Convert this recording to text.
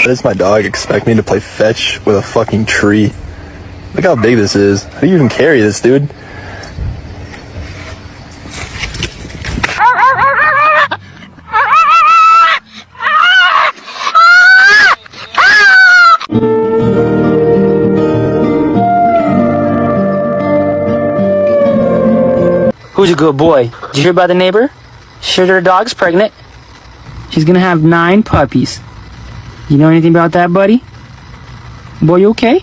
Does my dog expect me to play fetch with a fucking tree? Look how big this is. How do you even carry this, dude? Who's a good boy? Did you hear about the neighbor? She heard her dog's pregnant. She's gonna have 9 puppies. You know anything about that, buddy? Boy, you okay?